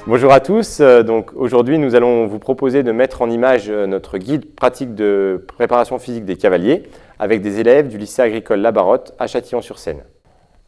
Bonjour à tous, donc aujourd'hui nous allons vous proposer de mettre en image notre guide pratique de préparation physique des cavaliers avec des élèves du lycée agricole La Barotte à Châtillon-sur-Seine.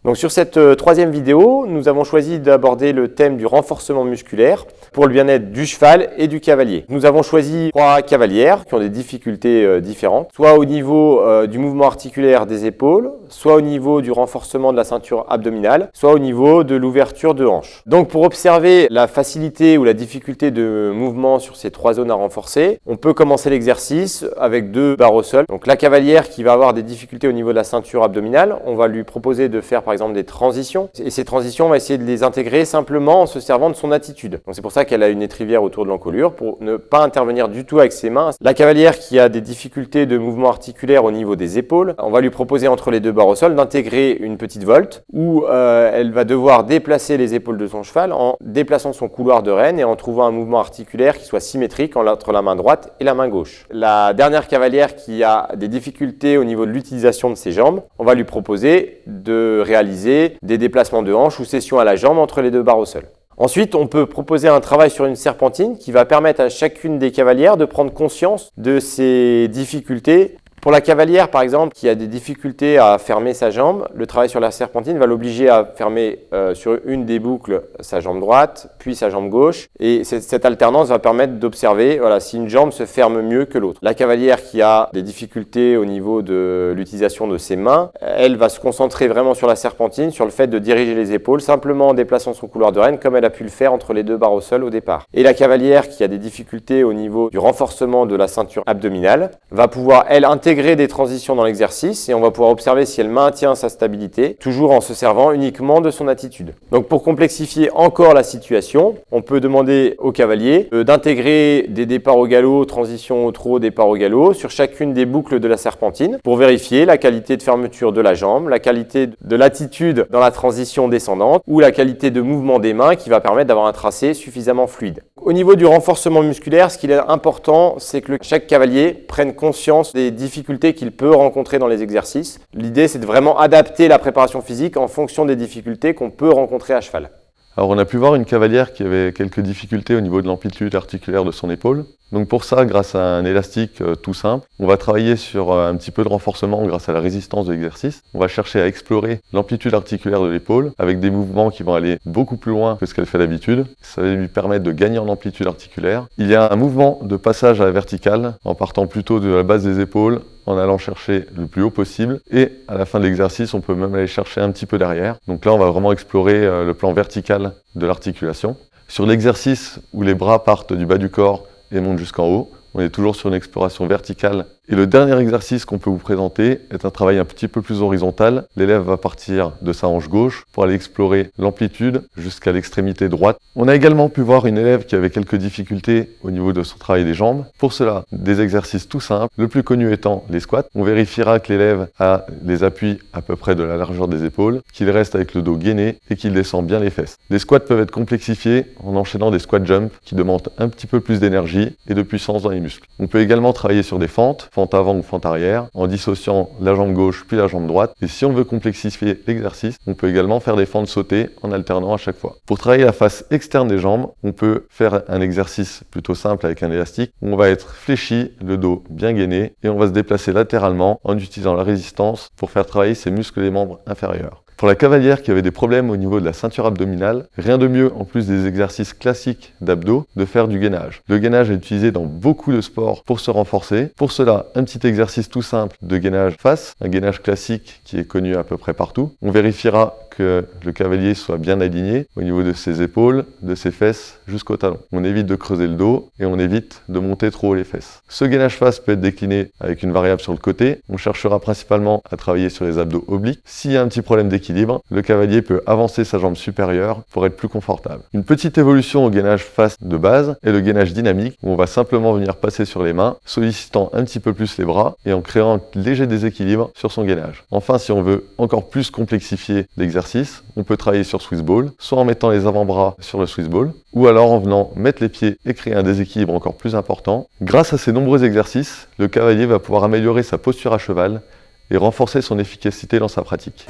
Donc sur cette troisième vidéo, nous avons choisi d'aborder le thème du renforcement musculaire pour le bien-être du cheval et du cavalier. Nous avons choisi 3 cavalières qui ont des difficultés différentes, soit au niveau du mouvement articulaire des épaules, soit au niveau du renforcement de la ceinture abdominale, soit au niveau de l'ouverture de hanche. Donc pour observer la facilité ou la difficulté de mouvement sur ces 3 zones à renforcer, on peut commencer l'exercice avec 2 barres au sol. Donc la cavalière qui va avoir des difficultés au niveau de la ceinture abdominale, on va lui proposer de faire par exemple des transitions. Et ces transitions, on va essayer de les intégrer simplement en se servant de son attitude. Donc c'est pour ça qu'elle a une étrivière autour de l'encolure pour ne pas intervenir du tout avec ses mains. La cavalière qui a des difficultés de mouvement articulaire au niveau des épaules, on va lui proposer entre les 2 barres au sol d'intégrer une petite volte où elle va devoir déplacer les épaules de son cheval en déplaçant son couloir de rêne et en trouvant un mouvement articulaire qui soit symétrique entre la main droite et la main gauche. La dernière cavalière qui a des difficultés au niveau de l'utilisation de ses jambes, on va lui proposer de réaliser des déplacements de hanche ou cession à la jambe entre les 2 barres au sol. Ensuite, on peut proposer un travail sur une serpentine qui va permettre à chacune des cavalières de prendre conscience de ses difficultés. Pour la cavalière, par exemple, qui a des difficultés à fermer sa jambe, le travail sur la serpentine va l'obliger à fermer sur une des boucles sa jambe droite, puis sa jambe gauche. Et cette alternance va permettre d'observer si une jambe se ferme mieux que l'autre. La cavalière qui a des difficultés au niveau de l'utilisation de ses mains, elle va se concentrer vraiment sur la serpentine, sur le fait de diriger les épaules, simplement en déplaçant son couloir de rêne, comme elle a pu le faire entre les 2 barres au sol au départ. Et la cavalière qui a des difficultés au niveau du renforcement de la ceinture abdominale, va pouvoir, elle, intégrer des transitions dans l'exercice et on va pouvoir observer si elle maintient sa stabilité, toujours en se servant uniquement de son attitude. Donc pour complexifier encore la situation, on peut demander au cavalier d'intégrer des départs au galop, transition au trot, départ au galop sur chacune des boucles de la serpentine pour vérifier la qualité de fermeture de la jambe, la qualité de l'attitude dans la transition descendante ou la qualité de mouvement des mains qui va permettre d'avoir un tracé suffisamment fluide. Au niveau du renforcement musculaire, ce qui est important, c'est que chaque cavalier prenne conscience des difficultés qu'il peut rencontrer dans les exercices. L'idée, c'est de vraiment adapter la préparation physique en fonction des difficultés qu'on peut rencontrer à cheval. Alors on a pu voir une cavalière qui avait quelques difficultés au niveau de l'amplitude articulaire de son épaule. Donc pour ça, grâce à un élastique tout simple, on va travailler sur un petit peu de renforcement grâce à la résistance de l'exercice. On va chercher à explorer l'amplitude articulaire de l'épaule avec des mouvements qui vont aller beaucoup plus loin que ce qu'elle fait d'habitude. Ça va lui permettre de gagner en amplitude articulaire. Il y a un mouvement de passage à la verticale en partant plutôt de la base des épaules, en allant chercher le plus haut possible. Et à la fin de l'exercice, on peut même aller chercher un petit peu derrière. Donc là, on va vraiment explorer le plan vertical de l'articulation. Sur l'exercice où les bras partent du bas du corps et montent jusqu'en haut, on est toujours sur une exploration verticale. Et le dernier exercice qu'on peut vous présenter est un travail un petit peu plus horizontal. L'élève va partir de sa hanche gauche pour aller explorer l'amplitude jusqu'à l'extrémité droite. On a également pu voir une élève qui avait quelques difficultés au niveau de son travail des jambes. Pour cela, des exercices tout simples, le plus connu étant les squats. On vérifiera que l'élève a les appuis à peu près de la largeur des épaules, qu'il reste avec le dos gainé et qu'il descend bien les fesses. Les squats peuvent être complexifiés en enchaînant des squat jump qui demandent un petit peu plus d'énergie et de puissance dans les muscles. On peut également travailler sur des fentes avant ou fente arrière, en dissociant la jambe gauche puis la jambe droite. Et si on veut complexifier l'exercice, on peut également faire des fentes sautées en alternant à chaque fois. Pour travailler la face externe des jambes, on peut faire un exercice plutôt simple avec un élastique où on va être fléchi, le dos bien gainé, et on va se déplacer latéralement en utilisant la résistance pour faire travailler ses muscles des membres inférieurs. Pour la cavalière qui avait des problèmes au niveau de la ceinture abdominale, rien de mieux, en plus des exercices classiques d'abdos, de faire du gainage. Le gainage est utilisé dans beaucoup de sports pour se renforcer. Pour cela, un petit exercice tout simple de gainage face, un gainage classique qui est connu à peu près partout. On vérifiera que le cavalier soit bien aligné au niveau de ses épaules, de ses fesses jusqu'au talon. On évite de creuser le dos et on évite de monter trop haut les fesses. Ce gainage face peut être décliné avec une variable sur le côté. On cherchera principalement à travailler sur les abdos obliques. S'il y a un petit problème d'équilibre, le cavalier peut avancer sa jambe supérieure pour être plus confortable. Une petite évolution au gainage face de base est le gainage dynamique où on va simplement venir passer sur les mains, sollicitant un petit peu plus les bras et en créant un léger déséquilibre sur son gainage. Enfin, si on veut encore plus complexifier l'exercice, on peut travailler sur Swiss Ball, soit en mettant les avant-bras sur le Swiss Ball, ou alors en venant mettre les pieds et créer un déséquilibre encore plus important. Grâce à ces nombreux exercices, le cavalier va pouvoir améliorer sa posture à cheval et renforcer son efficacité dans sa pratique.